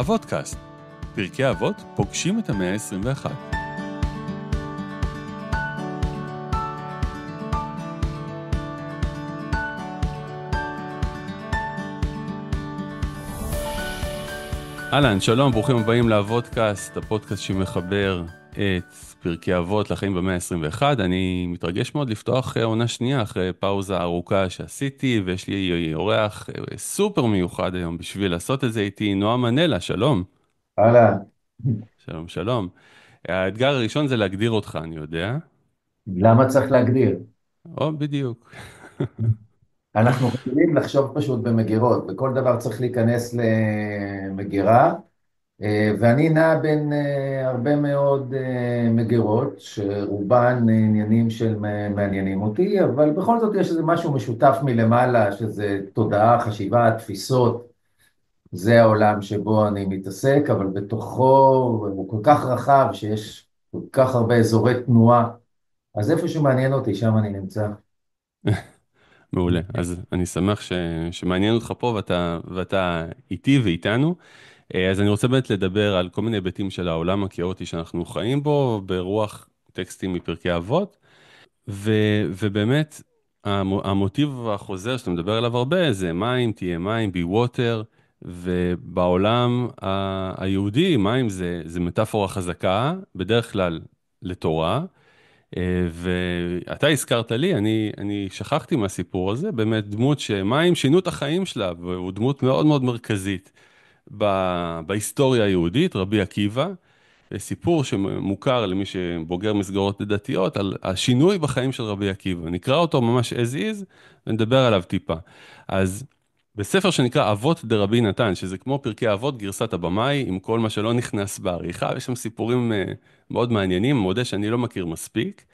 אבותקאסט, פרקי אבות פוגשים את המאה ה-21. אהלן, שלום, ברוכים הבאים לאבותקאסט, הפודקאסט שמחבר את פרקי אבות לחיים במאה ה-21. אני מתרגש מאוד לפתוח עונה שנייה אחרי פאוזה ארוכה שעשיתי, ויש לי אורח סופר מיוחד היום בשביל לעשות את זה איתי, נועם מנלה, שלום. הלאה, שלום, שלום. האתגר הראשון זה להגדיר אותך, אני יודע. למה צריך להגדיר? או, בדיוק. אנחנו רגילים לחשוב פשוט במגירות, וכל דבר צריך להיכנס למגירה, ואני נע בין הרבה מאוד מגירות, שרובן עניינים מעניינים אותי, אבל בכל זאת יש איזה משהו משותף מלמעלה, שזה תודעה, חשיבה, תפיסות, זה העולם שבו אני מתעסק, אבל בתוכו הוא כל כך רחב, שיש כל כך הרבה אזורי תנועה, אז איפה שמעניין אותי, שם אני נמצא. מעולה. אז אני שמח שמעניין אותך פה ואתה איתי ואיתנו. אז אני רוצה באמת לדבר על כל מיני היבטים של העולם הכאוטי שאנחנו חיים בו, ברוח טקסטים מפרקי אבות. ובאמת, המוטיב החוזר שאתה מדבר עליו הרבה זה מים, תהיה מים, be water. ובעולם היהודי, מים זה מטאפורה חזקה, בדרך כלל לתורה. ואתה הזכרת לי, אני שכחתי מהסיפור הזה, באמת דמות שמים שינו את החיים שלה, והוא דמות מאוד מאוד מרכזית בהיסטוריה היהודית, רבי עקיבא, סיפור שמוכר למי שבוגר מסגרות דתיות, על השינוי בחיים של רבי עקיבא. נקרא אותו ממש as is, ונדבר עליו טיפה. אז בספר שנקרא אבות דרבי נתן, שזה כמו פרקי אבות, גרסת הבמאי, עם כל מה שלא נכנס בעריכה, יש שם סיפורים מאוד מעניינים, מודה שאני לא מכיר מספיק.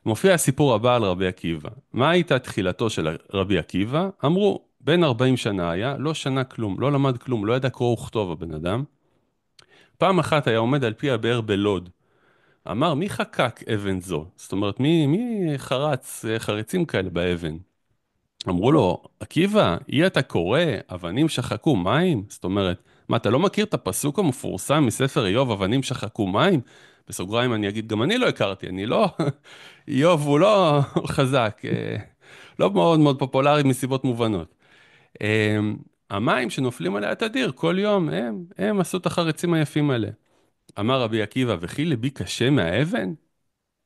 מופיע הסיפור הבא על רבי עקיבא. מה הייתה תחילתו של רבי עקיבא? אמרו, בן 40 שנה היה, לא שנה כלום, לא למד כלום, לא ידע קרוא וכתוב הבן אדם. פעם אחת היה עומד על פי הבאר בלוד. אמר, מי חקק אבן זו? זאת אומרת, מי חרץ חריצים כאלה באבן? אמרו לו, עקיבא, אי אתה קורא, אבנים שחקו מים? זאת אומרת, מה, אתה לא מכיר את הפסוק המפורסם מספר איוב, אבנים שחקו מים? בסוגריים אני אגיד, גם אני לא הכרתי, אני לא, איוב הוא לא חזק, לא מאוד מאוד פופולרי מסיבות מובנות. המים שנופלים עליה תדיר כל יום, הם עשו את החריצים היפים האלה. אמר רבי עקיבא, וכי ליבי קשה מהאבן?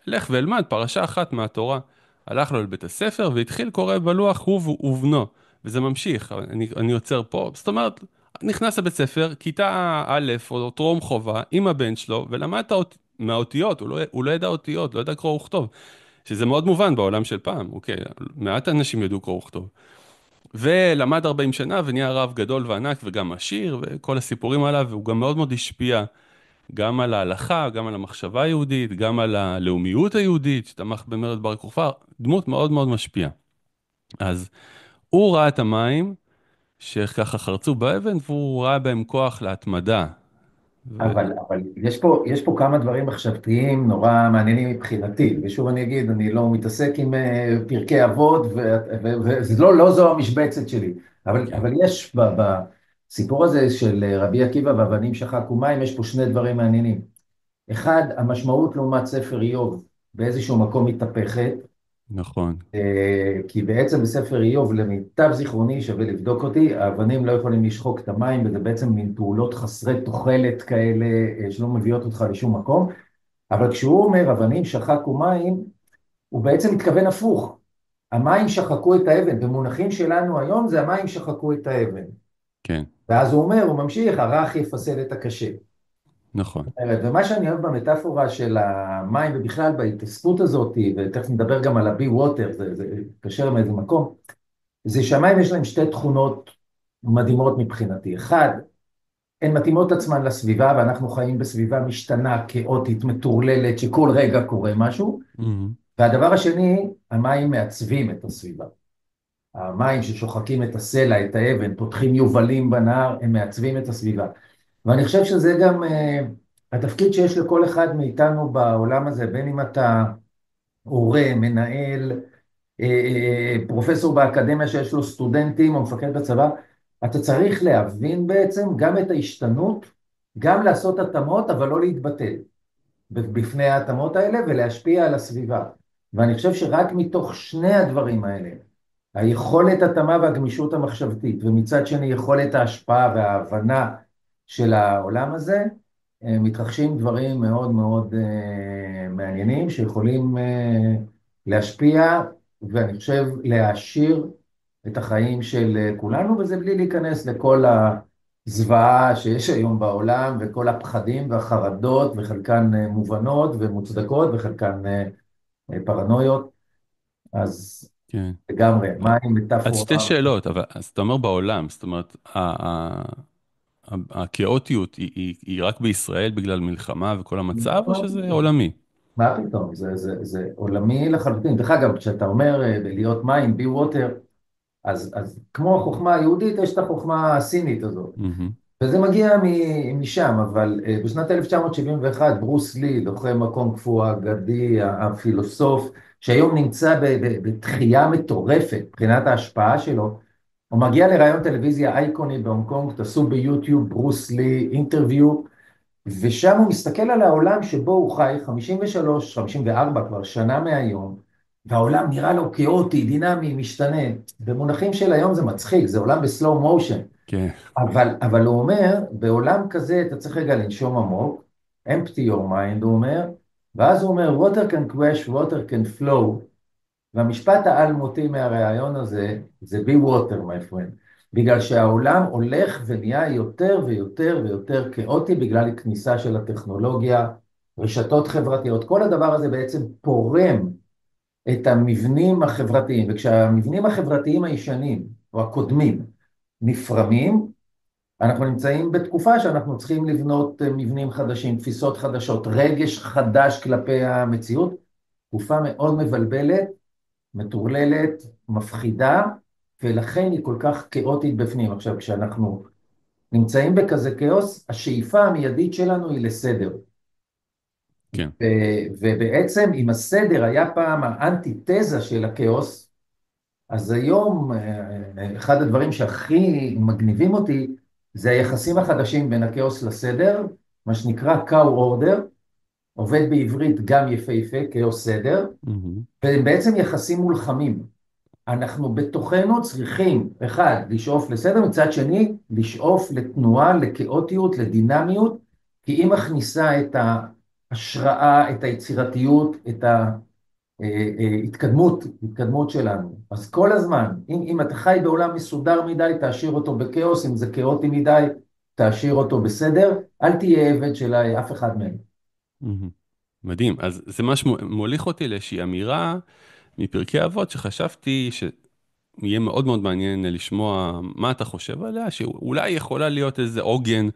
לך ואלמד פרשה אחת מהתורה. הלך לו לבית הספר והתחיל קורא בלוח הוא ובנו. וזה ממשיך, אני עוצר פה. זאת אומרת, נכנס לבית ספר, כיתה א' או טרום חובה עם הבן שלו, ולמד מהאותיות, הוא לא ידע אותיות, לא ידע קרוא וכתוב. שזה מאוד מובן בעולם של פעם, אוקיי, מעט אנשים ידעו קרוא וכתוב. ולמד 40 שנה ונהיה רב גדול וענק וגם עשיר, וכל הסיפורים עליו, והוא גם מאוד מאוד השפיע גם על ההלכה, גם על המחשבה היהודית, גם על הלאומיות היהודית, שתמך במרד בר כוכבא, דמות מאוד מאוד משפיעה. אז הוא ראה את המים שככה חרצו באבן, והוא ראה בהם כוח להתמדה. ו... אבל יש פה כמה דברים מחשבתיים נורא מעניינים מבחינתי, ושוב אני אגיד, אני לא מתעסק עם פרקי אבות, וזה לא זו המשבצת שלי, כן, אבל יש בסיפור הזה של רבי עקיבא ואבנים שחקו מים, יש פה שני דברים מעניינים. אחד, המשמעות לעומת ספר איוב באיזשהו מקום מתהפכת, נכון, כי בעצם בספר איוב, למיטב זיכרוני, שווה לבדוק אותי, האבנים לא יכולים לשחוק את המים, וזה בעצם מין פעולות חסרי תוחלת כאלה, שלא מביאות אותך לשום מקום. אבל כשהוא אומר, אבנים שחקו מים, הוא בעצם מתכוון הפוך. המים שחקו את האבן, במונחים שלנו היום זה המים שחקו את האבן. כן, ואז הוא אומר, הוא ממשיך, הרך יפסל את הקשה. נכון, ומה שאני אוהב במטאפורה של המים, ובכלל בהתעסקות הזאת, ותכף נדבר גם על הבי ווטר, זה קשר מאיזה מקום, זה שהמים יש להם שתי תכונות מדהימות מבחינתי. אחד, הן מתאימות עצמן לסביבה, ואנחנו חיים בסביבה משתנה, כאוטית, מטורללת, שכל רגע קורה משהו. Mhm. והדבר השני, המים מעצבים את הסביבה. המים ששוחקים את הסלע, את האבן, פותחים יובלים בנהר, הם מעצבים את הסביבה. ואני חושב שזה גם התפקיד שיש לכל אחד מאיתנו בעולם הזה, בין אם אתה הורה, מנהל, פרופסור באקדמיה שיש לו סטודנטים או מפקד בצבא, אתה צריך להבין בעצם גם את ההשתנות, גם לעשות התאמות, אבל לא להתבטל בפני ההתאמות האלה ולהשפיע על הסביבה. ואני חושב שרק מתוך שני הדברים האלה, היכולת התאמה והגמישות המחשבתית, ומצד שני יכולת ההשפעה וההבנה של העולם הזה, מתרחשים דברים מאוד מאוד מעניינים שיכולים להשפיע, ואני חושב להעשיר את החיים של כולנו, וזה בלי להיכנס לכל הזוועה שיש היום בעולם, וכל הפחדים והחרדות, וחלקן מובנות ומוצדקות, וחלקן פרנויות. אז כן. לגמרי, מה עם אז שתי מטאפורה? שאלות, אבל אז אתה אומר בעולם, זאת אומרת, הכאוטיות היא רק בישראל בגלל מלחמה וכל המצב, או שזה עולמי? מה פתאום? זה עולמי לחלוטין. דרך אגב, כשאתה אומר להיות מים, be water, אז כמו החוכמה היהודית, יש את החוכמה הסינית הזאת. מהמם. וזה מגיע משם, אבל בשנת 1971, ברוס לי, לוחם הקונג פו האגדי, הפילוסוף, שהיום נמצא בתחייה מטורפת מבחינת ההשפעה שלו, הוא מגיע לראיון טלוויזיה אייקוני בהונג קונג, תעשו ביוטיוב, ברוס לי, אינטרוויו, ושם הוא מסתכל על העולם שבו הוא חי, 53, 54 כבר שנה מהיום, והעולם נראה לו כאוטי, דינמי, משתנה. במונחים של היום זה מצחיק, זה עולם בסלואו מושן. כן, אבל הוא אומר, בעולם כזה אתה צריך רגע לנשום עמוק, empty your mind, הוא אומר, ואז הוא אומר, water can crash, water can flow, והמשפט האלמותי מהרעיון הזה, זה be water, my friend, בגלל שהעולם הולך ונהיה יותר ויותר ויותר כאוטי, בגלל כניסה של הטכנולוגיה, רשתות חברתיות, כל הדבר הזה בעצם פורם את המבנים החברתיים, וכשהמבנים החברתיים הישנים, או הקודמים, נפרמים, אנחנו נמצאים בתקופה שאנחנו צריכים לבנות מבנים חדשים, תפיסות חדשות, רגש חדש כלפי המציאות, תקופה מאוד מבלבלת, מטורללת, מפחידה, ולכן היא כל כך כאוטית בפנים. עכשיו, כשאנחנו נמצאים בכזה כאוס, השאיפה המיידית שלנו היא לסדר. כן, ובעצם אם הסדר היה פעם האנטיתזה של הכאוס, אז היום אחד הדברים שהכי מגניבים אותי זה היחסים החדשים בין הכאוס לסדר, מה שנקרא קאו אורדר, עובד בעברית גם יפהפה, כאוס סדר, מהמם. והם בעצם יחסים מולחמים. אנחנו בתוכנו צריכים, אחד, לשאוף לסדר, מצד שני, לשאוף לתנועה, לכאוטיות, לדינמיות, כי היא מכניסה את ההשראה, את היצירתיות, את התקדמות שלנו. אז כל הזמן, אם אתה חי בעולם מסודר מדי, תשאיר אותו בכאוס, אם זה כאוטי מדי, תשאיר אותו בסדר, אל תהיה עבד של אף אחד מהם. מהמם. מדהים. אז זה מה שמוליך אותי לאיזושהי אמירה מפרקי אבות, שחשבתי שיהיה מאוד מאוד מעניין לשמוע מה אתה חושב עליה, שאולי יכולה להיות איזה עוגן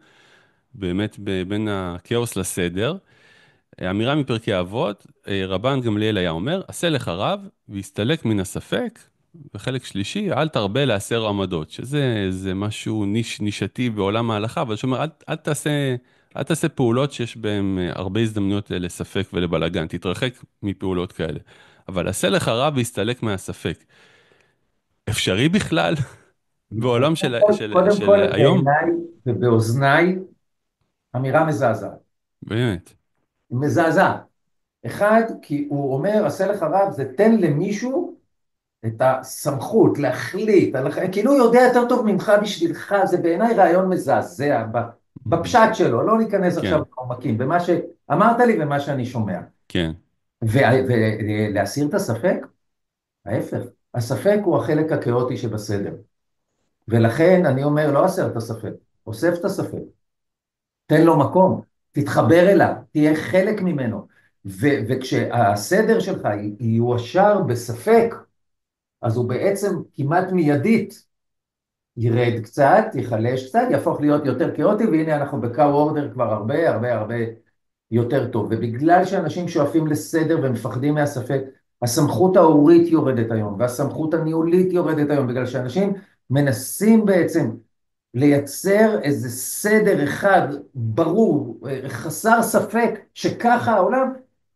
באמת בין הכאוס לסדר. אמירה מפרקי אבות, רבן גמליאל היה אומר, עשה לך רב והסתלק מן הספק, וחלק שלישי, אל תרבה לעשר עמדות, שזה משהו נישתי בעולם ההלכה, אבל שאומר, אל תעשה פעולות שיש בהן הרבה הזדמנויות לספק ולבלגן, תתרחק מפעולות כאלה. אבל עשה לך רב והסתלק מהספק. אפשרי בכלל בעולם קודם כל, של היום? בעיניי ובאוזניי, אמירה מזעזעת. באמת. מזעזעת. אחד, כי הוא אומר, עשה לך רב, זה תן למישהו את הסמכות להחליט, כאילו הוא יודע יותר טוב ממך בשבילך, זה בעיניי רעיון מזעזע, מהמם. בפשט שלו, לא ניכנס עכשיו כן, לעומקים, במה שאמרת לי ומה שאני שומע. כן. ולהסיר את הספק, ההפך, הספק הוא החלק הכאוטי שבסדר. ולכן אני אומר, לא הסר את הספק, אוסף את הספק. תן לו מקום, תתחבר אליו, תהיה חלק ממנו. וכשהסדר שלך יואשר בספק, אז הוא בעצם כמעט מיידית ירד קצת, יחלש קצת, יהפוך להיות יותר כאוטי, והנה אנחנו בקאו אורדר כבר הרבה הרבה הרבה יותר טוב. ובגלל שאנשים שואפים לסדר ומפחדים מהספק, הסמכות ההורית יורדת היום, והסמכות הניהולית יורדת היום, בגלל שאנשים מנסים בעצם לייצר איזה סדר אחד ברור, חסר ספק, שככה העולם,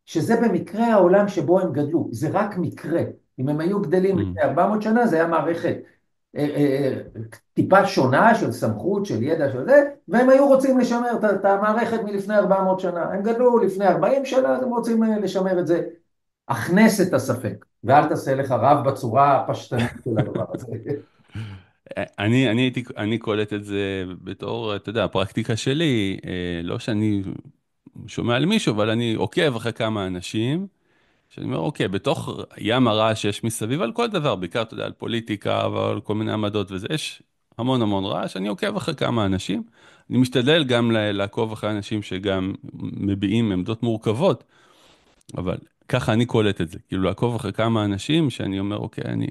שזה במקרה העולם שבו הם גדלו, זה רק מקרה. אם הם היו גדלים לפני 400 שנה, זה היה מערכת טיפה שונה של סמכות, של ידע, של זה, והם היו רוצים לשמר את המערכת מלפני 400 שנה. הם גדלו לפני 40 שנה, אז הם רוצים לשמר את זה. הכנס את הספק, ואל תעשה לך רב בצורה הפשטנית של הדבר הזה. אני קולט את זה בתור, אתה יודע, הפרקטיקה שלי, לא שאני שומע למישהו, אבל אני עוקב אחרי כמה אנשים, שאני אומר, אוקיי, בתוך ים הרעש שיש מסביב על כל דבר, בעיקר, אתה יודע, על פוליטיקה ועל כל מיני עמדות וזה, יש המון המון רעש, אני עוקב אחרי כמה אנשים, אני משתדל גם לעקוב אחרי אנשים שגם מביעים עמדות מורכבות, אבל ככה אני קולט את זה, כאילו לעקוב אחרי כמה אנשים שאני אומר, אוקיי, אני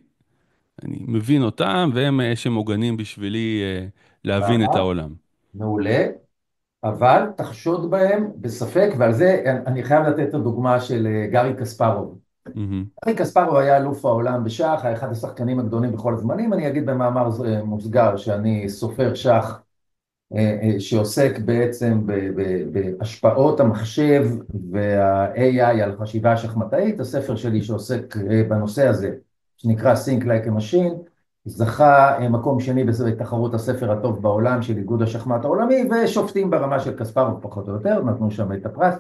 מבין אותם, והם שמוגנים בשבילי להבין את העולם. מעולה, אבל תחשוד בהם בספק, ועל זה אני חייב לתת את הדוגמה של גארי קספרוב. מהמם, גארי קספרוב היה אלוף העולם בשח, היה אחד השחקנים הגדולים בכל הזמנים. אני אגיד במאמר מוסגר שאני סופר שח שעוסק בעצם בהשפעות המחשב וה-AI על חשיבה השחמטאית. הספר שלי שעוסק בנושא הזה, שנקרא Think Like a Machine, זכה מקום שני בתחרות הספר הטוב בעולם של איגוד השחמט העולמי, ושופטים ברמה של קספרוב פחות או יותר, נתנו שם את הפרס.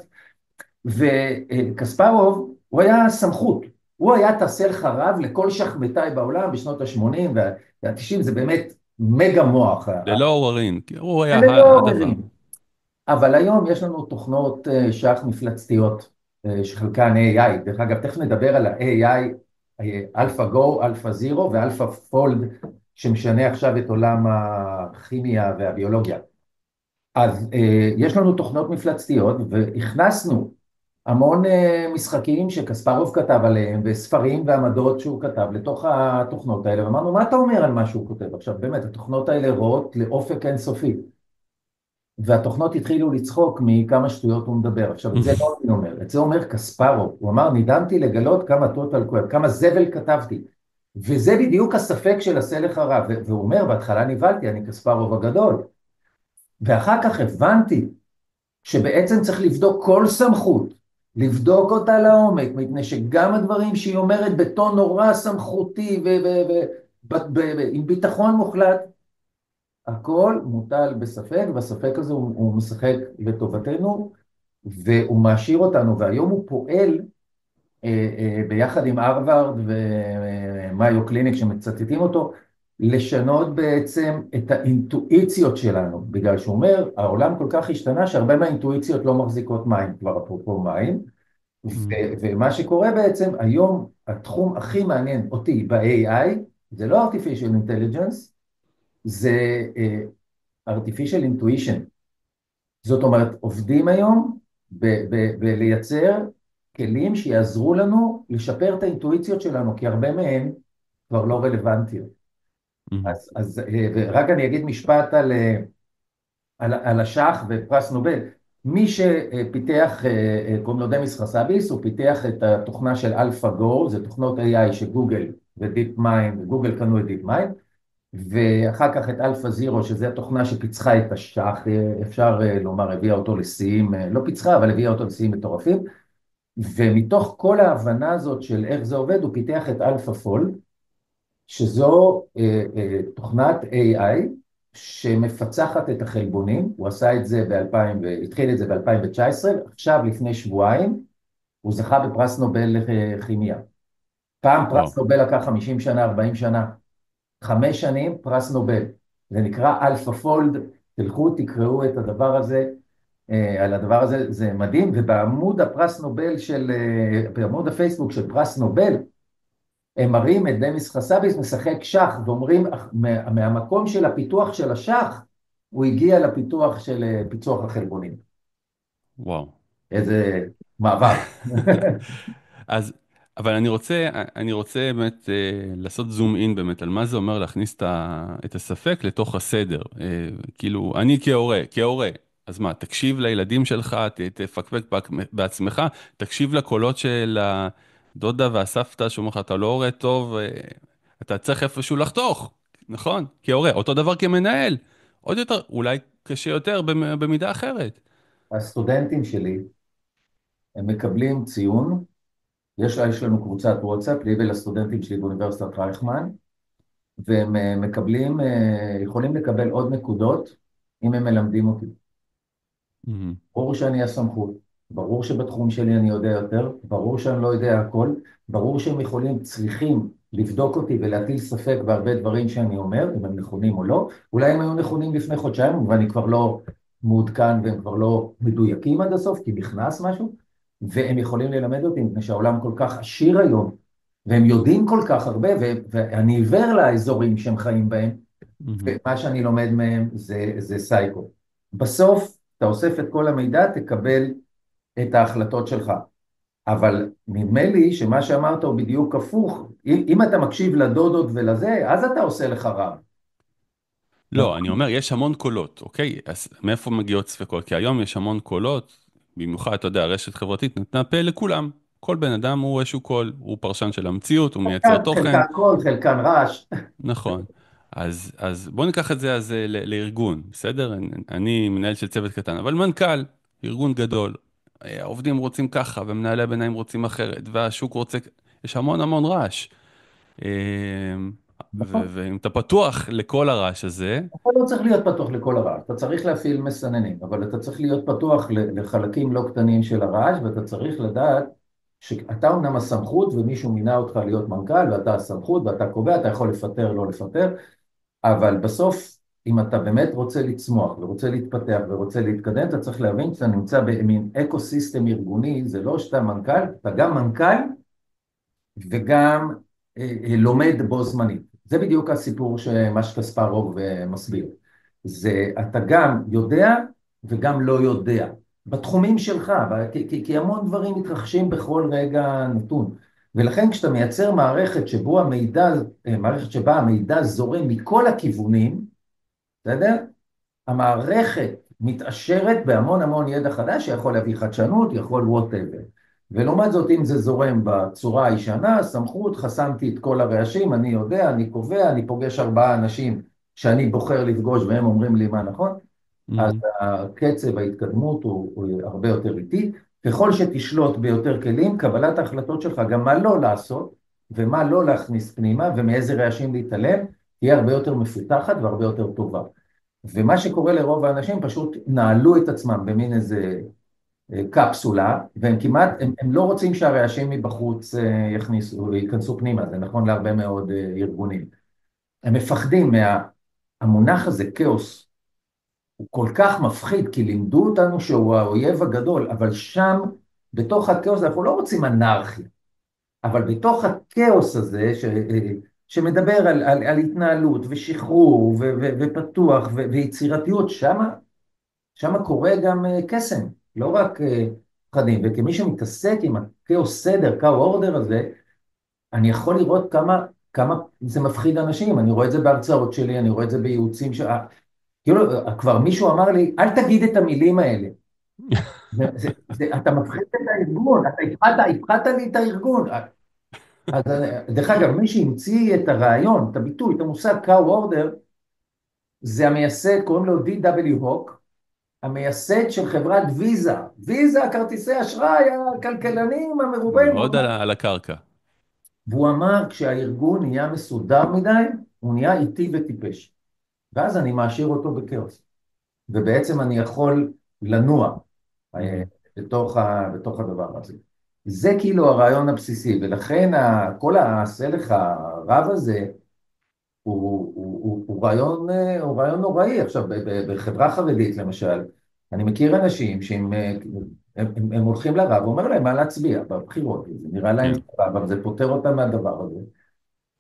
וקספרוב, הוא היה סמכות, הוא היה תעשה לך רב לכל שחמטאי בעולם בשנות ה-80 וה-90, זה באמת מגה מוח. ללא עוררין, כי הוא היה אלה לא הדבר. עוררין. אבל היום יש לנו תוכנות שח מפלצתיות, שחלקן AI. דרך אגב, תכף נדבר על ה-AI, Alpha Go, Alpha Zero ואלפא פולד, שמשנה עכשיו את עולם הכימיה והביולוגיה. אז יש לנו תוכנות מפלצתיות, והכנסנו המון משחקים שקספרוב כתב עליהם, וספרים ועמדות שהוא כתב לתוך התוכנות האלה, ואמרנו, מה אתה אומר על מה שהוא כותב? עכשיו, באמת, התוכנות האלה רואות לאופק אינסופי. והתוכנות התחילו לצחוק מכמה שטויות הוא מדבר. עכשיו, את זה לא אני אומר, את זה אומר קספרוב. הוא אמר, נדהמתי לגלות כמה total query, כמה זבל כתבתי. וזה בדיוק הספק של עשה לך רע. והוא אומר, בהתחלה נבהלתי, אני קספרוב הגדול. ואחר כך הבנתי שבעצם צריך לבדוק כל סמכות, לבדוק אותה לעומק, מפני שגם הדברים שהיא אומרת בטון נורא סמכותי עם ביטחון מוחלט, הכל מוטל בספק, והספק הזה הוא משחק לטובתנו, והוא מעשיר אותנו, והיום הוא פועל ביחד עם הרווארד ומאיו קליניק שמצטטים אותו, לשנות בעצם את האינטואיציות שלנו, בגלל שהוא אומר, העולם כל כך השתנה שהרבה מהאינטואיציות לא מחזיקות מים, כבר אפרופו מים, ומה שקורה בעצם, היום התחום הכי מעניין אותי ב-AI, זה לא artificial intelligence, זה artificial intuition. זאת אומרת, עובדים היום בלייצר כלים שיעזרו לנו לשפר את האינטואיציות שלנו, כי הרבה מהן כבר לא רלוונטיות. אז רק אני אגיד משפט על השח ופרס נובל. מי שפיתח, קוראים לו דמיס חסאביס, הוא פיתח את התוכנה של אלפא גו, זה תוכנות AI שגוגל ודיפ מיינד, גוגל קנו את דיפ מיינד, ואחר כך את אלפא זירו, שזו התוכנה שפיצחה את השח, אפשר לומר, הביאה אותו לשיאים, לא פיצחה, אבל הביאה אותו לשיאים מטורפים, ומתוך כל ההבנה הזאת של איך זה עובד, הוא פיתח את אלפא פולד, שזו תוכנת AI שמפצחת את החלבונים. הוא עשה את זה התחיל את זה ב-2019, עכשיו לפני שבועיים, הוא זכה בפרס נובל לכימיה. פעם וואו. פרס נובל לקח 50 שנה, 40 שנה, 5 שנים פרס נובל. זה נקרא אלפא פולד, תלכו תקראו את הדבר הזה, על הדבר הזה, זה מדהים, ובעמוד הפרס נובל בעמוד הפייסבוק של פרס נובל, הם מראים את דמיס חסאביס משחק שח, ואומרים, מהמקום של הפיתוח של השח, הוא הגיע לפיתוח של פיצוח החלבונים. וואו. איזה מעבר. אז, אבל אני רוצה באמת לעשות זום אין באמת על מה זה אומר להכניס את הספק לתוך הסדר. כאילו, אני כהורה, אז מה, תקשיב לילדים שלך, תפקפק בעצמך, תקשיב לקולות של הדודה והסבתא שאומר לך, אתה לא הורה טוב, אתה צריך איפשהו לחתוך, נכון? כהורה, אותו דבר כמנהל, עוד יותר, אולי קשה יותר במידה אחרת. הסטודנטים שלי, הם מקבלים ציון, יש לנו קבוצת וואטסאפ, לי ולסטודנטים שלי באוניברסיטת רייכמן, והם מקבלים, יכולים לקבל עוד נקודות אם הם מלמדים אותי. מהמם. ברור שאני הסמכות, ברור שבתחום שלי אני יודע יותר, ברור שאני לא יודע הכל, ברור שהם יכולים, צריכים לבדוק אותי ולהטיל ספק בהרבה דברים שאני אומר, אם הם נכונים או לא. אולי הם היו נכונים לפני חודשיים, ואני כבר לא מעודכן והם כבר לא מדויקים עד הסוף, כי נכנס משהו, והם יכולים ללמד אותי, מפני שהעולם כל כך עשיר היום, והם יודעים כל כך הרבה, ואני עיוור לאזורים שהם חיים בהם, מהמם. ומה שאני לומד מהם זה סייקו. בסוף, אתה אוסף את כל המידע, תקבל את ההחלטות שלך. אבל נדמה לי שמה שאמרת הוא בדיוק הפוך. אם אתה מקשיב לדודות ולזה, אז אתה עושה לך רע. לא, אני אומר, יש המון קולות, אוקיי? אז מאיפה מגיעות ספקות? כי היום יש המון קולות, במיוחד, אתה יודע, רשת חברתית נתנה פה לכולם. כל בן אדם הוא איזשהו קול, הוא פרשן של המציאות, הוא מייצר תוכן. חלקן קול, חלקן רעש. נכון. אז בואו ניקח את זה לארגון, בסדר? אני מנהל של צוות קטן, אבל מנכ"ל, ארגון גדול. העובדים רוצים ככה, ומנהלי הביניים רוצים אחרת, והשוק רוצה... יש המון המון רעש. אה, נכון. ואם אתה פתוח לכל הרעש הזה, אתה לא צריך להיות פתוח לכל הרעש, אתה צריך להפעיל מסננים, אבל אתה צריך להיות פתוח לחלקים לא קטנים של הרעש, ואתה צריך לדעת שאתה אומנם הסמכות ומישהו מינה אותך להיות מנכ"ל, ואתה הסמכות ואתה קובע, אתה יכול לפטר, לא לפטר, אבל בסוף, אם אתה באמת רוצה לצמוח ורוצה להתפתח ורוצה להתקדם, אתה צריך להבין שאתה נמצא במין אקו-סיסטם ארגוני, זה לא שאתה מנכ"ל, אתה גם מנכ"ל וגם לומד בו זמנית. זה בדיוק הסיפור שמה שקספרוב מסביר. זה אתה גם יודע וגם לא יודע, בתחומים שלך, כי המון דברים מתרחשים בכל רגע נתון. ולכן כשאתה מייצר מערכת שבה המידע זורם מכל הכיוונים, בסדר? המערכת מתעשרת בהמון המון ידע חדש שיכול להביא חדשנות, יכול whatever. ולעומת זאת, אם זה זורם בצורה הישנה, סמכות, חסמתי את כל הרעשים, אני יודע, אני קובע, אני פוגש 4 אנשים שאני בוחר לפגוש והם אומרים לי מה נכון, אז מהמם, קצב ההתקדמות הוא הרבה יותר איטי. ככל שתשלוט ביותר כלים, קבלת ההחלטות שלך, גם מה לא לעשות ומה לא להכניס פנימה ומאיזה רעשים להתעלם, תהיה הרבה יותר מפותחת והרבה יותר טובה. ומה שקורה לרוב האנשים, פשוט נעלו את עצמם במין איזה קפסולה, והם כמעט, הם לא רוצים שהרעשים מבחוץ ייכנסו פנימה, זה נכון להרבה מאוד ארגונים. הם מפחדים המונח הזה, כאוס, הוא כל כך מפחיד, כי לימדו אותנו שהוא האויב הגדול, אבל שם, בתוך הכאוס, אנחנו לא רוצים אנרכיה, אבל בתוך הכאוס הזה, שמדבר על התנהלות ושחרור ופתוח ויצירתיות, שם קורה גם קסם, לא רק פחדים. וכמי שמתעסק עם הכאוס סדר, כאו אורדר הזה, אני יכול לראות כמה זה מפחיד אנשים. אני רואה את זה בהרצאות שלי, אני רואה את זה בייעוצים כאילו, כבר מישהו אמר לי, אל תגיד את המילים האלה. אתה מפחיד את הארגון, אתה הפחדת לי את הארגון. אז דרך אגב, מי שהמציא את הרעיון, את הביטוי, את המושג קאו אורדר, זה המייסד, קוראים לו D.W. הוק, המייסד של חברת ויזה. ויזה, כרטיסי אשראי, הכלכלנים המרובי מאוד מזל. על הקרקע. והוא אמר, כשהארגון נהיה מסודר מדי, הוא נהיה איטי וטיפש. ואז אני מעשיר אותו בכאוס. ובעצם אני יכול לנוע מהמם, בתוך הדבר הזה. זה כאילו הרעיון הבסיסי, ולכן כל הסלח הרב הזה הוא רעיון נוראי. עכשיו, בחברה חרדית למשל, אני מכיר אנשים הם הולכים לרב ואומר להם מה להצביע בבחירות, זה נראה להם כן, סבבה, אבל זה פותר אותם מהדבר הזה.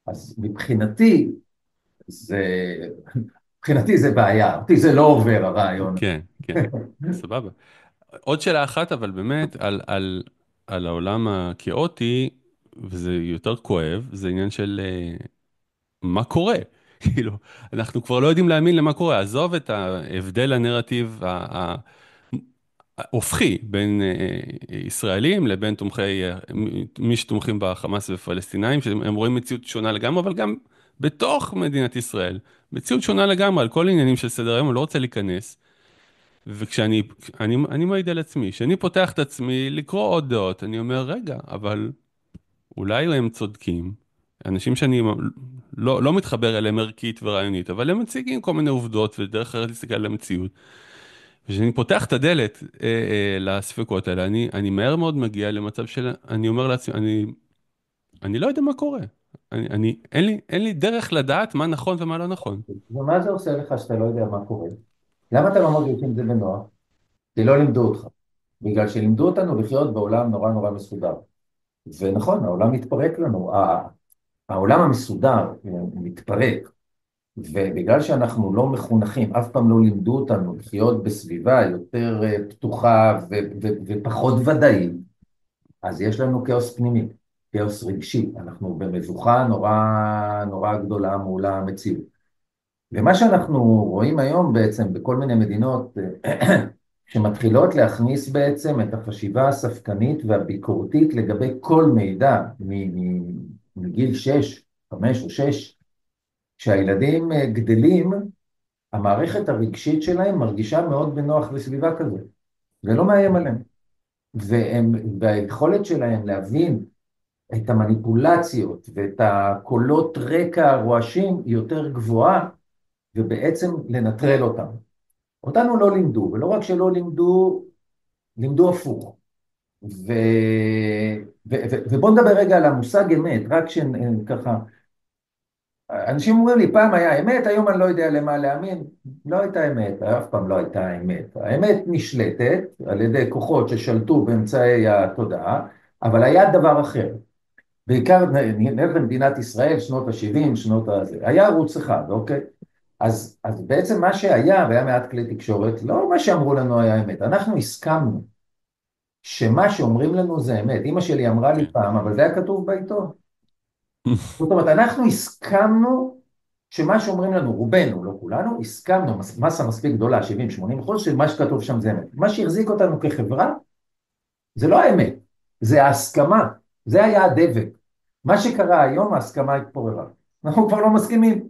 אז זה, מבחינתי זה בעיה, אותי זה לא עובר הרעיון. כן, כן, סבבה. עוד שאלה אחת, אבל באמת, על העולם הכאוטי, וזה יותר כואב, זה עניין של מה קורה. כאילו, אנחנו כבר לא יודעים להאמין למה קורה. עזוב את ההבדל הנרטיב ההופכי בין ישראלים לבין מי שתומכים בחמאס ופלסטינאים, שהם רואים מציאות שונה לגמרי, אבל גם בתוך מדינת ישראל, מציאות שונה לגמרי על כל עניינים של סדר היום, אני לא רוצה להיכנס. אני מעיד על עצמי, כשאני פותח את עצמי לקרוא עוד דעות, אני אומר, רגע, אבל אולי הם צודקים, אנשים שאני לא מתחבר אליהם ערכית ורעיונית, אבל הם מציגים כל מיני עובדות ודרך אחרת להסתכל על המציאות. וכשאני פותח את הדלת לספקות האלה, אני מהר מאוד מגיע למצב של, אני אומר לעצמי, אני לא יודע מה קורה. אין לי דרך לדעת מה נכון ומה לא נכון. ומה זה עושה לך שאתה לא יודע מה קורה? למה אתה לא מרגיש עם זה בנוח? כי לא לימדו אותך. בגלל שלימדו אותנו לחיות בעולם נורא נורא מסודר. ונכון, העולם מתפרק לנו. העולם המסודר מתפרק. ובגלל שאנחנו לא מחונכים, אף פעם לא לימדו אותנו לחיות בסביבה יותר פתוחה ופחות ודאית, אז יש לנו כאוס פנימי, כאוס רגשי. אנחנו במבוכה נורא נורא גדולה מול המציאות. ומה שאנחנו רואים היום בעצם בכל מיני מדינות שמתחילות להכניס בעצם את החשיבה הספקנית והביקורתית לגבי כל מידע מגיל 6, 5 או 6, כשהילדים גדלים, המערכת הרגשית שלהם מרגישה מאוד בנוח בסביבה כזאת, זה לא מאיים עליהם. והיכולת שלהם להבין את המניפולציות ואת הקולות רקע הרועשים היא יותר גבוהה, ובעצם לנטרל אותם. אותנו לא לימדו, ולא רק שלא לימדו, לימדו הפוך. ובואו נדבר רגע על המושג אמת, רק שככה, אנשים אומרים לי, פעם היה אמת, היום אני לא יודע למה להאמין. לא הייתה אמת, אף פעם לא הייתה אמת. האמת נשלטת על ידי כוחות ששלטו באמצעי התודעה, אבל היה דבר אחר. בעיקר נלך למדינת ישראל, שנות ה-70, שנות הזה. היה ערוץ אחד, אוקיי? אז בעצם מה שהיה, והיה מעט כלי תקשורת, לא מה שאמרו לנו היה אמת. אנחנו הסכמנו שמה שאומרים לנו זה אמת. אמא שלי אמרה לי כן. פעם, אבל זה היה כתוב בעיתון. זאת אומרת, אנחנו הסכמנו שמה שאומרים לנו, רובנו, לא כולנו, הסכמנו, מסה מספיק גדולה, 70-80%, שמה שכתוב שם זה אמת. מה שהחזיק אותנו כחברה, זה לא האמת, זה ההסכמה, זה היה הדבק. מה שקרה היום, ההסכמה התפוררה. אנחנו כבר לא מסכימים.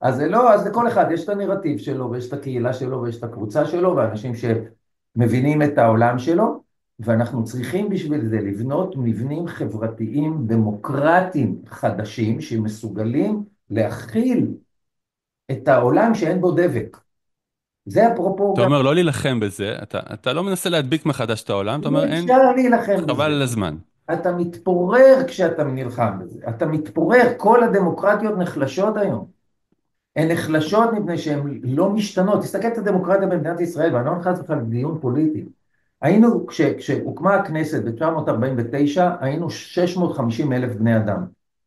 אז זה לא, אז לכל אחד יש את הנרטיב שלו, ויש את הקהילה שלו, ויש את הקבוצה שלו, ואנשים שמבינים את העולם שלו, ואנחנו צריכים בשביל זה לבנות מבנים חברתיים דמוקרטיים חדשים, שמסוגלים להכיל את העולם שאין בו דבק. זה אפרופו אתה גם, אומר לא להילחם בזה, אתה לא מנסה להדביק מחדש את העולם, אתה אומר אי אין, אפשר להילחם חבל בזה. על הזמן. אתה מתפורר כשאתה נלחם בזה. אתה מתפורר, כל הדמוקרטיות נחלשות היום. הן נחלשות מפני שהן לא משתנות. תסתכל את הדמוקרטיה במדינת ישראל, ואני לא נכנס בכלל לדיון פוליטי. היינו, כשהוקמה הכנסת ב-949, היינו 650 אלף בני אדם.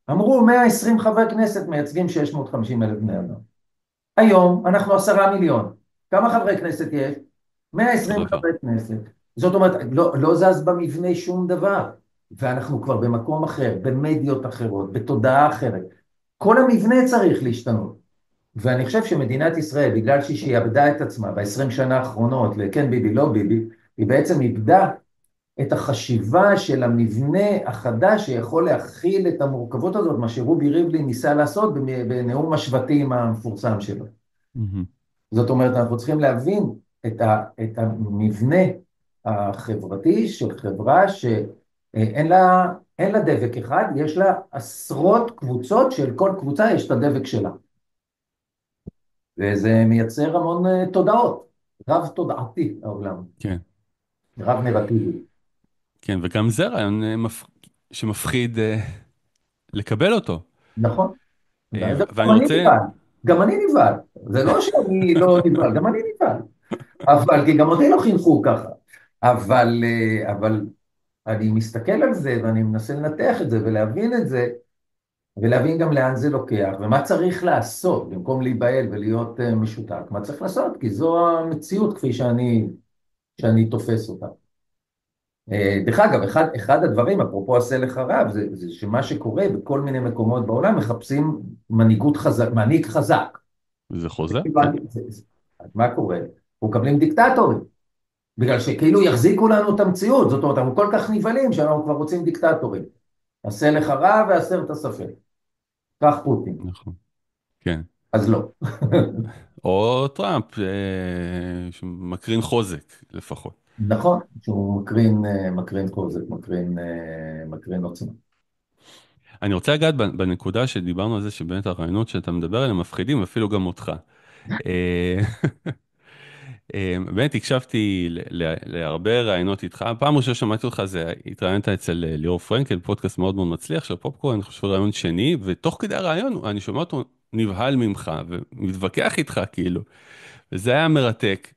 אמרו 120 חברי כנסת מייצגים 650 אלף בני אדם. היום אנחנו 10 מיליון. כמה חברי כנסת יש? 120 אותו דבר. חברי כנסת. זאת אומרת, לא זז במבנה שום דבר. ואנחנו כבר במקום אחר, במדיות אחרות, בתודעה אחרת. כל המבנה צריך להשתנות. ואני חושב שמדינת ישראל, בגלל שהיא עבדה את עצמה ב-20 שנה האחרונות, לכן ביבי, לא ביבי, היא בעצם איבדה את החשיבה של המבנה החדש שיכול להכיל את המורכבות הזאת, מה שרובי ריבלין ניסה לעשות בנאום השבטים המפורסם שלו. מהמם. זאת אומרת, אנחנו צריכים להבין את המבנה החברתי של חברה שאין לה דבק אחד, יש לה עשרות קבוצות, של כל קבוצה יש את הדבק שלה. וזה מייצר המון תודעות, רב תודעתי העולם, כן, רב נרטיבי. כן, וגם זה רעיון שמפחיד לקבל אותו. נכון? ואז גם ואני אני רוצה, נבהל, גם אני נבהל, זה לא שאני לא נבהל, גם אני נבהל, אבל כי גם אותי לא חינכו ככה, אבל אני מסתכל על זה ואני מנסה לנתח את זה ולהבין את זה, ולהבין גם לאן זה לוקח ומה צריך לעשות במקום להיבהל ולהיות משותק, מה צריך לעשות, כי זו המציאות כפי שאני תופס אותה. דרך אגב, אחד הדברים, אפרופו עשה לך רב, זה שמה שקורה בכל מיני מקומות בעולם, מחפשים מנהיג חזק. זה חוזר, כן. אז מה קורה? אנחנו מקבלים דיקטטורים, בגלל שכאילו יחזיקו לנו את המציאות, זאת אומרת, אנחנו כל כך נבהלים שאנחנו כבר רוצים דיקטטורים. עשה לך רב והסר את הספק. כך פוטין. נכון, כן. אז לא. או טראמפ, שמקרין חוזק לפחות. נכון, שהוא מקרין חוזק, מקרין עוצמה. אני רוצה לגעת בנקודה שדיברנו על זה, שבאמת הרעיונות שאתה מדבר עליהם מפחידים, אפילו גם אותך. אה, באמת הקשבתי להרבה ראיונות איתך. פעם ראשונה שמעתי אותך זה, התראיינת אצל ליאור פרנקל, פודקאסט מאוד מאוד מצליח של פופקורן, אני חושב ראיון שני, ותוך כדי הרעיון אני שומע אותו נבהל ממך, ומתווכח איתך כאילו, וזה היה מרתק.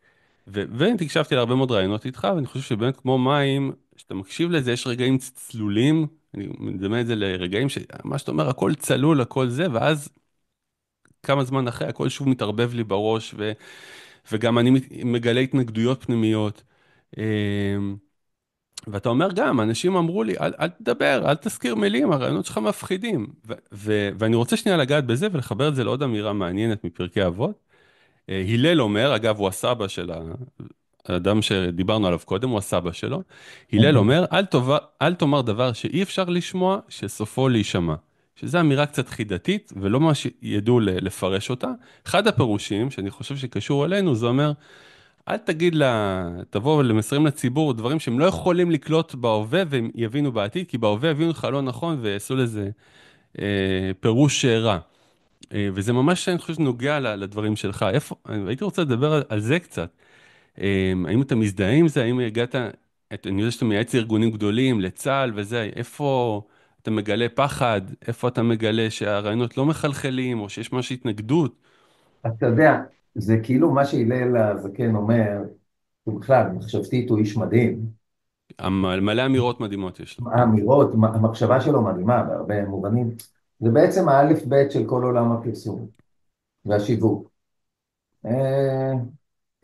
ובאמת הקשבתי להרבה מאוד ראיונות איתך, ואני חושב שבאמת כמו מים, כשאתה מקשיב לזה, יש רגעים צלולים, אני מדמה את זה לרגעים שמה שאתה אומר, הכל צלול, הכל זה, ואז כמה זמן אחרי, הכל שוב מתערבב לי בראש, וגם אני מגלה התנגדויות פנימיות. ואתה אומר גם, אנשים אמרו לי, אל תדבר, אל תזכיר מילים, הרעיונות שלך מפחידים. ואני רוצה שנייה לגעת בזה ולחבר את זה לעוד אמירה מעניינת מפרקי אבות. הלל אומר, אגב, הוא הסבא של האדם שדיברנו עליו קודם, הוא הסבא שלו. הלל אומר, אל תאמר דבר שאי אפשר לשמוע, שסופו להישמע. שזו אמירה קצת חידתית, ולא ממש ידעו לפרש אותה. אחד הפירושים, שאני חושב שקשור אלינו, זה אומר, אל תגיד לה, תבוא למסרים לציבור דברים שהם לא יכולים לקלוט בהווה והם יבינו בעתיד, כי בהווה יבינו לך לא נכון ויעשו לזה פירוש רע. וזה ממש, אני חושב, שנוגע לדברים שלך. הייתי רוצה לדבר על זה קצת. האם אתה מזדהה עם זה? האם הגעת, אני יודע שאתה מייעץ לארגונים גדולים, לצה"ל וזה, איפה אתה מגלה פחד? איפה אתה מגלה שהרעיונות לא מחלחלים, או שיש משהו התנגדות? אתה יודע, זה כאילו מה שהלל הזקן אומר, הוא בכלל, מחשבתית הוא איש מדהים. מלא אמירות מדהימות יש לו, כן. האמירות, המחשבה שלו מדהימה בהרבה מובנים. זה בעצם האלף בית של כל עולם הפרסום והשיווק. אה,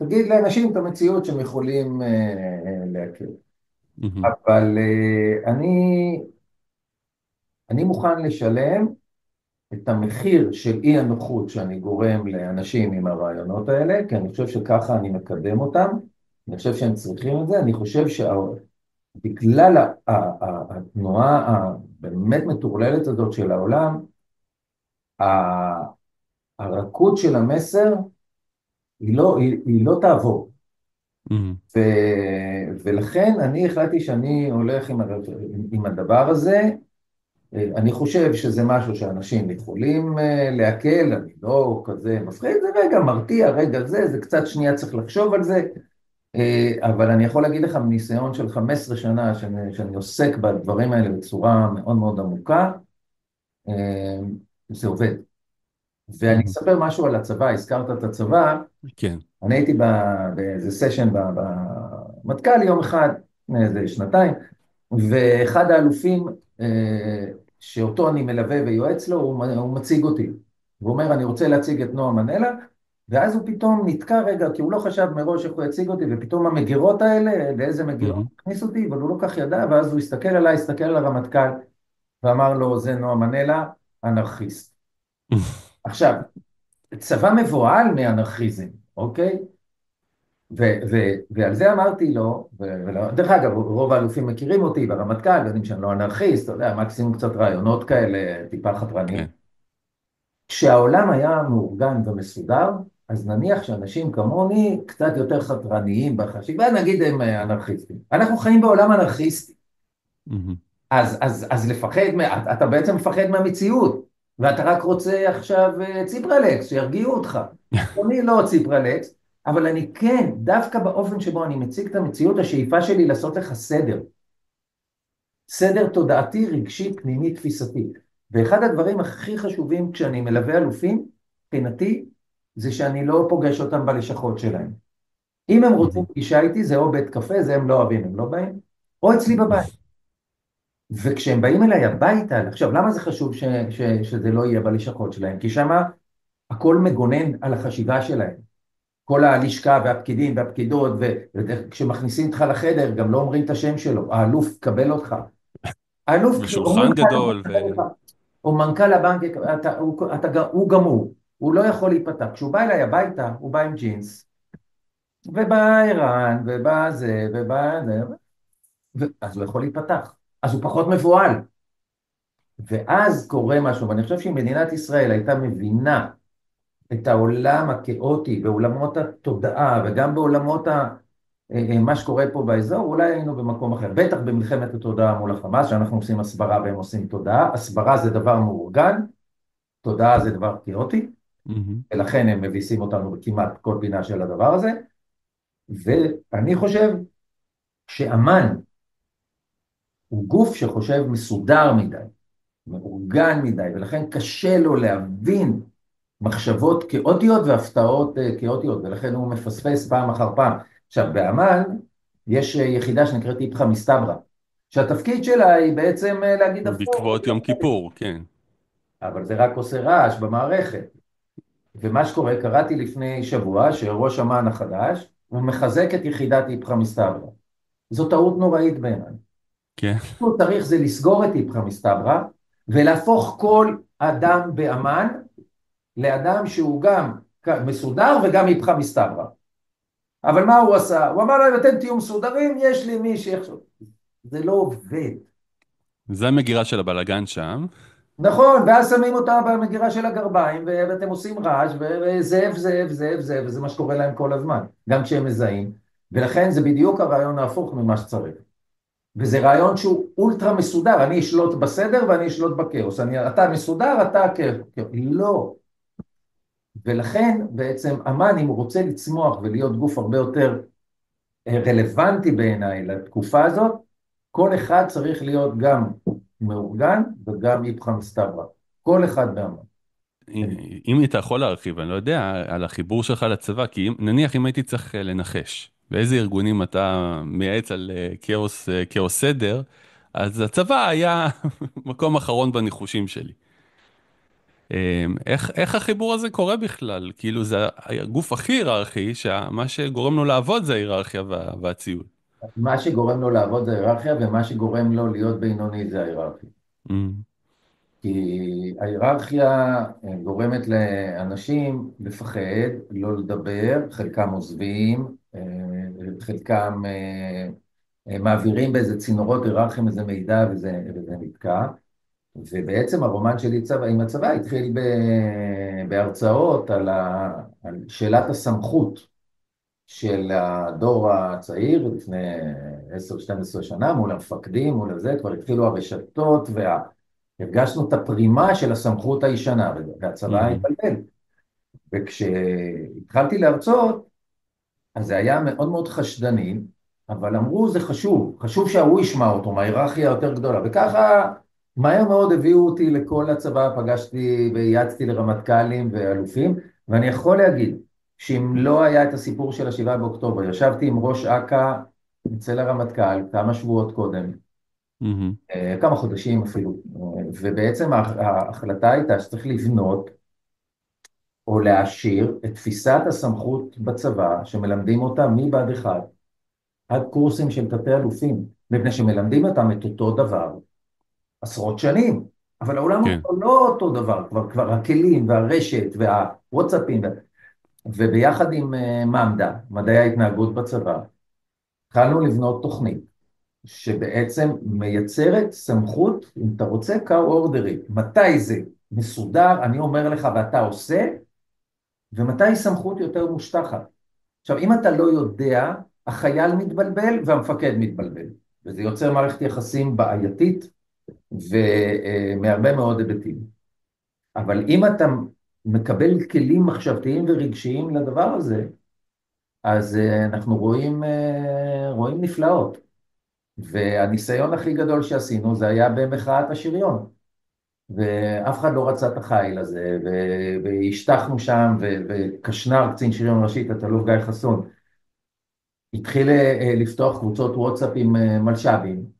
תגיד לאנשים את המציאות שהם יכולים להכיר. מהמם, אבל אני מוכן לשלם את המחיר של אי הנוחות שאני גורם לאנשים עם הרעיונות האלה, כי אני חושב שככה אני מקדם אותם, אני חושב שהם צריכים את זה, אני חושב שבגלל התנועה הבאמת מטורללת הזאת של העולם, הרכות של המסר היא לא תעבור. מהמם, ו, ולכן אני החלטתי שאני הולך עם הדבר הזה. אני חושב שזה משהו שאנשים יכולים להקל, אני לא כזה מפחיד, זה רגע מרתיע, רגע זה קצת שנייה צריך לחשוב על זה, אבל אני יכול להגיד לך מניסיון של 15 שנה שאני עוסק בדברים האלה בצורה מאוד מאוד עמוקה, אה, זה עובד. ואני מהמם. אספר משהו על הצבא, הזכרת את הצבא, כן. אני הייתי באיזה סשן במטכ"ל יום אחד, לפני איזה שנתיים, ואחד האלופים שאותו אני מלווה ויועץ לו, הוא מציג אותי. הוא אומר, אני רוצה להציג את נועם מנלה, ואז הוא פתאום נתקע רגע, כי הוא לא חשב מראש איך הוא יציג אותי, ופתאום המגירות האלה, לאיזה מגירות מהמם. הכניס אותי, אבל הוא לא כך ידע, ואז הוא הסתכל עליי, הסתכל על הרמטכ"ל, ואמר לו, זה נועם מנלה, אנרכיסט. עכשיו, צבא מבוהל מאנרכיזם, אוקיי? ועל זה אמרתי לו, דרך אגב, רוב האלופים מכירים אותי ברמטכ"ל, יודעים שאני לא אנרכיסט, אתה יודע, מקסימום קצת רעיונות כאלה, טיפה חתרניים. כן. כשהעולם היה מאורגן ומסודר, אז נניח שאנשים כמוני קצת יותר חתרניים בחשיבה, נגיד הם אנרכיסטים. אנחנו חיים בעולם אנרכיסטי, מהמם. אז לפחד, אתה בעצם מפחד מהמציאות, ואתה רק רוצה עכשיו ציפרלקס, שירגיעו אותך. אני לא ציפרלקס, אבל אני כן, דווקא באופן שבו אני מציג את המציאות, השאיפה שלי לעשות לך סדר. סדר תודעתי, רגשי, פנימי, תפיסתי. ואחד הדברים הכי חשובים כשאני מלווה אלופים, מבחינתי, זה שאני לא פוגש אותם בלשכות שלהם. אם הם רוצים מהמם. פגישה איתי, זה או בית קפה, זה הם לא אוהבים, הם לא באים, או אצלי בבית. וכשהם באים אליי הביתה, עכשיו, למה זה חשוב שזה לא יהיה בלשכות שלהם? כי שמה הכל מגונן על החשיבה שלהם. כל הלשכה והפקידים והפקידות, וכשמכניסים אותך לחדר, גם לא אומרים את השם שלו, האלוף קבל אותך. האלוף, כשאומרים ושולחן לך, האלוף גדול, קבל אותך. או מנכ"ל הבנק, הוא גמור, הוא לא יכול להיפתח. כשהוא בא אליי הביתה, הוא בא עם ג'ינס, ובא ערן, ובא זה, ובא זה, אז הוא יכול להיפתח. אז הוא פחות מבוהל. ואז קורה משהו, ואני חושב שאם מדינת ישראל הייתה מבינה את העולם הכאוטי, בעולמות התודעה, וגם בעולמות מה שקורה פה באזור, אולי היינו במקום אחר. בטח במלחמת התודעה מול החמאס, שאנחנו עושים הסברה והם עושים תודעה. הסברה זה דבר מאורגן, תודעה זה דבר כאוטי, מהמם. ולכן הם מביסים אותנו בכמעט כל פינה של הדבר הזה. ואני חושב שאמ"ן הוא גוף שחושב מסודר מדי, מאורגן מדי, ולכן קשה לו להבין מחשבות כאוטיות והפתעות כאוטיות, ולכן הוא מפספס פעם אחר פעם. עכשיו, באמ"ן יש יחידה שנקראת איפכא מסתברא, שהתפקיד שלה היא בעצם להגיד הפוך, בעקבות יום כיפור, כן. אבל זה רק עושה רעש במערכת. ומה שקורה, קראתי לפני שבוע שראש אמ"ן החדש, הוא מחזק את יחידת איפכא מסתברא. זו טעות נוראית בעיניי. כן. הוא צריך זה לסגור את איפכא מסתברא, ולהפוך כל אדם באמ"ן לאדם שהוא גם מסודר וגם איפכא מסתברא. אבל מה הוא עשה? הוא אמר להם, אתם תהיו מסודרים, יש לי מי שיחשוב. זה לא עובד. זה המגירה של הבלגן שם. נכון, ואז שמים אותה במגירה של הגרביים, ואתם עושים רעש, וזאב, זאב, זאב, זאב, וזה מה שקורה להם כל הזמן, גם כשהם מזהים. ולכן זה בדיוק הרעיון ההפוך ממה שצריך. וזה רעיון שהוא אולטרה מסודר, אני אשלוט בסדר ואני אשלוט בכאוס. אתה מסודר, אתה כאוס. לא. ולכן בעצם אמ"ן, אם הוא רוצה לצמוח ולהיות גוף הרבה יותר רלוונטי בעיניי לתקופה הזאת, כל אחד צריך להיות גם מאורגן וגם איפכא מסתברא. כל אחד באמ"ן. אם אתה יכול להרחיב, אני לא יודע, על החיבור שלך לצבא, כי נניח אם הייתי צריך לנחש, באיזה ארגונים אתה מייעץ על כאוס סדר, אז הצבא היה מקום אחרון בניחושים שלי. איך החיבור הזה קורה בכלל? כאילו זה הגוף הכי היררכי, שמה שגורם לו לעבוד זה ההיררכיה והציות. מה שגורם לו לעבוד זה ההיררכיה, ומה שגורם לו להיות בינוני זה ההיררכיה. Mm, כי ההיררכיה גורמת לאנשים לפחד, לא לדבר, חלקם עוזבים, חלקם מעבירים באיזה צינורות היררכיים איזה מידע וזה נתקע. ובעצם הרומן שלי עם הצבא התחיל בהרצאות על שאלת הסמכות של הדור הצעיר לפני 10-12 שנה מול המפקדים, מול זה, כבר התחילו הרשתות והרגשנו את הפרימה של הסמכות הישנה, והצבא mhm, התבלבל. וכשהתחלתי להרצות, אז זה היה מאוד מאוד חשדני, אבל אמרו זה חשוב, חשוב שההוא ישמע אותו, מההיררכיה יותר גדולה, וככה מהר מאוד הביאו אותי לכל הצבא, פגשתי וייעצתי לרמטכ"לים ואלופים, ואני יכול להגיד שאם לא היה את הסיפור של השבעה באוקטובר, ישבתי עם ראש אכ"א אצל הרמטכ"ל כמה שבועות קודם, mhm, כמה חודשים אפילו, ובעצם ההחלטה הייתה שצריך לבנות או להעשיר את תפיסת הסמכות בצבא, שמלמדים אותה מבה"ד 1 עד קורסים של תתי אלופים, מפני שמלמדים אותם את אותו דבר עשרות שנים, אבל העולם הוא כן. כבר לא אותו דבר, כבר הכלים והרשת והוואטסאפים, וביחד עם ממד"א, מדעי ההתנהגות בצבא, התחלנו לבנות תוכנית שבעצם מייצרת סמכות, אם אתה רוצה, קאו-אורדרית, מתי זה מסודר, אני אומר לך ואתה עושה, ומתי סמכות יותר מושטחת. עכשיו, אם אתה לא יודע, החייל מתבלבל והמפקד מתבלבל, וזה יוצר מערכת יחסים בעייתית ומהרבה מאוד היבטים. אבל אם אתה מקבל כלים מחשבתיים ורגשיים לדבר הזה, אז אנחנו רואים נפלאות. והניסיון הכי גדול שעשינו זה היה במחאת השריון. ואף אחד לא רצה את החיל הזה, והשתחנו שם, וקשנר, קצין שריון ראשי, תת-אלוף גיא חסון, התחיל לפתוח קבוצות וואטסאפ עם מלש"בים.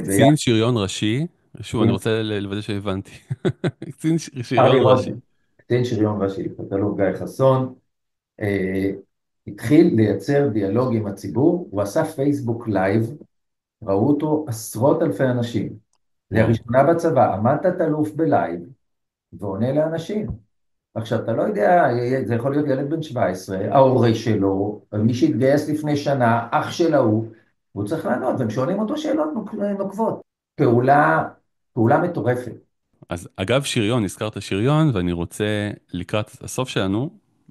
קצין שריון ראשי, שוב, אני ביחד, רוצה לוודא שהבנתי. קצין צ'רלי שריון ראשי. רותם, קצין שריון ראשי, תת-אלוף גיא חסון, אה, התחיל לייצר דיאלוג עם הציבור, הוא עשה פייסבוק לייב, ראו אותו עשרות אלפי אנשים. זה וואו. הראשונה בצבא, עמד תת-אלוף בלייב, ועונה לאנשים. עכשיו, אתה לא יודע, זה יכול להיות ילד בן 17, ההורה שלו, מי שהתגייס לפני שנה, אח של ההוא, והוא צריך לענות, והם שואלים אותו שאלות נוקבות. פעולה מטורפת. אז אגב שריון, הזכרת שריון, ואני רוצה לקראת הסוף שלנו,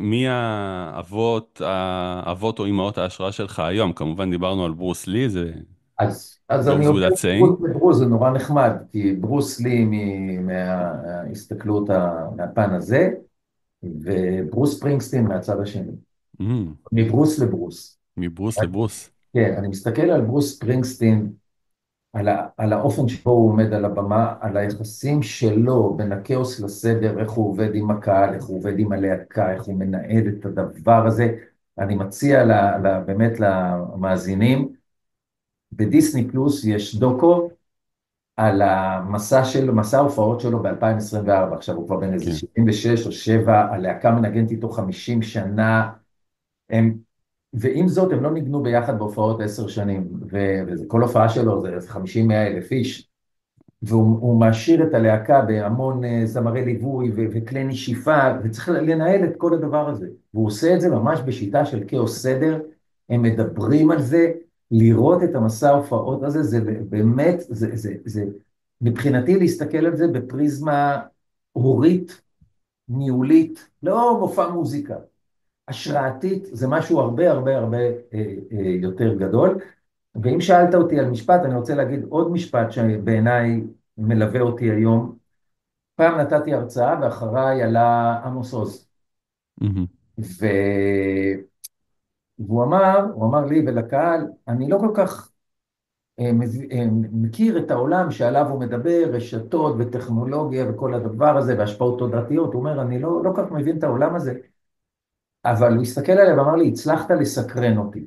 מי האבות או אמהות ההשראה שלך היום? כמובן דיברנו על ברוס לי, זה אז אני goes עובר without saying. מברוס לברוס, זה נורא נחמד, כי ברוס לי מההסתכלות, מהפן הזה, וברוס פרינגסטין מהצד השני. Mm, מברוס לברוס. מברוס לברוס. כן, אני מסתכל על ברוס פרינגסטין, על האופן שבו הוא עומד על הבמה, על היחסים שלו בין הכאוס לסדר, איך הוא עובד עם הקהל, איך הוא עובד עם הלהקה, איך הוא מנהל את הדבר הזה. אני מציע באמת למאזינים, בדיסני פלוס יש דוקו על מסע ההופעות שלו ב-2024, עכשיו הוא כבר בן איזה כן. 76 או 7, הלהקה מנגנת איתו 50 שנה, הם, ועם זאת הם לא ניגנו ביחד בהופעות 10 שנים, וכל הופעה שלו זה 50-100 אלף איש, והוא מעשיר את הלהקה בהמון זמרי ליווי וכלי נשיפה, וצריך לנהל את כל הדבר הזה. והוא עושה את זה ממש בשיטה של כאוס סדר, הם מדברים על זה, לראות את המסע ההופעות הזה, זה באמת, מבחינתי להסתכל על זה בפריזמה הורית, ניהולית, לא מופע מוזיקה, השראתית, זה משהו הרבה הרבה הרבה יותר גדול. ואם שאלת אותי על משפט, אני רוצה להגיד עוד משפט שבעיניי מלווה אותי היום. פעם נתתי הרצאה ואחריי עלה עמוס עוז. מהמם. ו... הוא אמר לי ולקהל, אני לא כל כך מכיר את העולם שעליו הוא מדבר, רשתות וטכנולוגיה וכל הדבר הזה והשפעות תודעתיות. הוא אומר, אני לא כל כך מבין את העולם הזה. אבל הוא הסתכל עליי ואמר לי, הצלחת לסקרן אותי.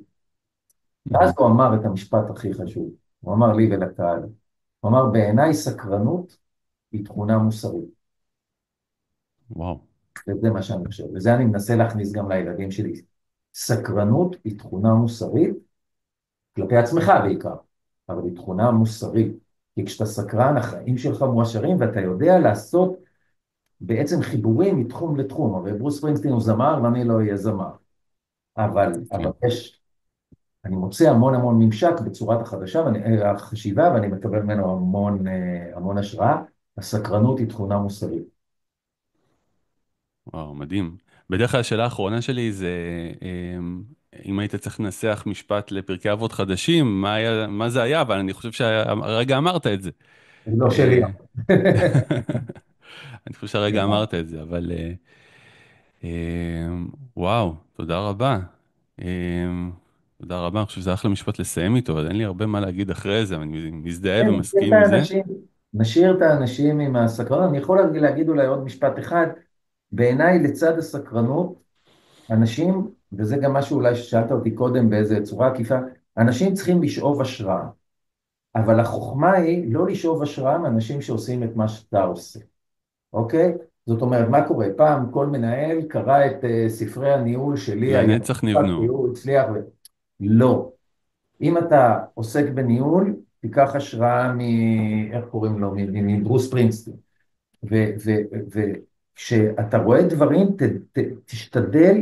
ואז מהמם. הוא אמר את המשפט הכי חשוב. הוא אמר לי ולקהל. הוא אמר, בעיניי סקרנות היא תכונה מוסרית. וואו. וזה מה שאני חושב. וזה אני מנסה להכניס גם לילדים שלי. סקרנות היא תכונה מוסרית, כלפי עצמך בעיקר, אבל היא תכונה מוסרית. כי כשאתה סקרן, החיים שלך מואשרים, ואתה יודע לעשות בעצם חיבורים מתחום לתחום. הרי ברוס ספרינגסטין הוא זמר, ואני לא אהיה זמר. אבל כן. אני מוצא המון המון ממשק בצורת החשיבה, ואני מקבל ממנו המון השראה. הסקרנות היא תכונה מוסרית. וואו, מדהים. בדרך כלל השאלה האחרונה שלי זה, אם היית צריך לנסח משפט לפרקי אבות חדשים, מה זה היה? אבל אני חושב שהרגע אמרת את זה. הוא לא שלי. אה, אני חושב שהרגע אמרת את זה, אבל וואו, תודה רבה. אה, תודה רבה, אני חושב שזה אחלה משפט לסיים איתו, אבל אין לי הרבה מה להגיד אחרי זה, אני מזדהה כן, ומסכים עם זה. נשאיר את האנשים עם הסקרנות. אני יכול להגיד אולי עוד משפט אחד. בעיניי, לצד הסקרנות, אנשים, וזה גם משהו אולי ששאלת אותי קודם באיזה צורה עקיפה, אנשים צריכים לשאוב השראה. אבל החוכמה היא לא לשאוב השראה מאנשים שעושים את מה שאתה עושה, אוקיי? זאת אומרת, מה קורה? פעם כל מנהל קרא את ספרי הניהול שלי, היה לנצח נבנו. הוא הצליח לא. אם אתה עוסק בניהול, תיקח השראה איך קוראים לו? מברוס פרינגסטין. וכשאתה רואה דברים, תשתדל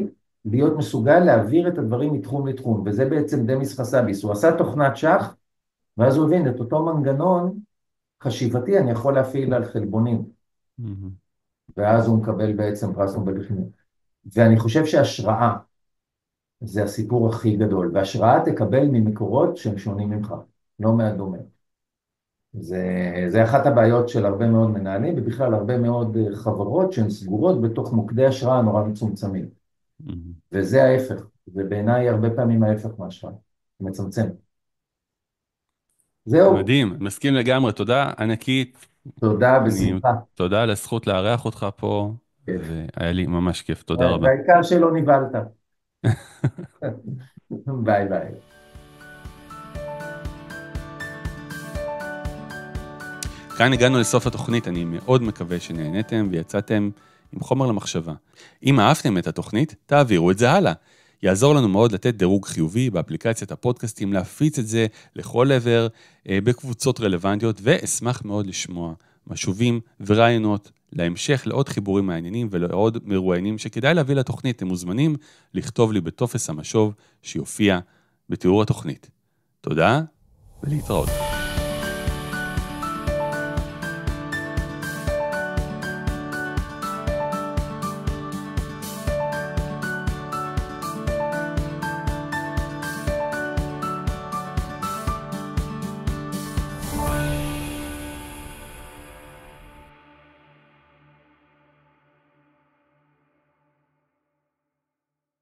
להיות מסוגל להעביר את הדברים מתחום לתחום, וזה בעצם דמיס חסאביס. הוא עשה תוכנת שח, ואז הוא הבין את אותו מנגנון חשיבתי, אני יכול להפעיל על חלבונים, מהמם. ואז הוא מקבל בעצם פרס נובל בכימיה. ואני חושב שהשראה זה הסיפור הכי גדול, והשראה תקבל ממקורות שהם שונים ממך, לא מהדומה. זה אחת הבעיות של הרבה מאוד מנהלים, ובכלל הרבה מאוד חברות שהן סגורות בתוך מוקדי השראה נורא מצומצמים. מהמם. וזה ההפך, ובעיניי הרבה פעמים ההפך מהשראה, מצמצם. זהו, מדהים, מסכים לגמרי, תודה ענקית. תודה, אני, בשמחה. תודה על הזכות לארח אותך פה, כיף. והיה לי ממש כיף, תודה רבה. והעיקר שלא נבהלת. ביי ביי. כאן הגענו לסוף התוכנית, אני מאוד מקווה שנהניתם ויצאתם עם חומר למחשבה. אם אהבתם את התוכנית, תעבירו את זה הלאה. יעזור לנו מאוד לתת דירוג חיובי באפליקציית הפודקאסטים, להפיץ את זה לכל עבר, בקבוצות רלוונטיות, ואשמח מאוד לשמוע משובים ורעיונות להמשך לעוד חיבורים מעניינים ולעוד מרואיינים שכדאי להביא לתוכנית. אתם מוזמנים לכתוב לי בטופס המשוב שיופיע בתיאור התוכנית. תודה ולהתראות.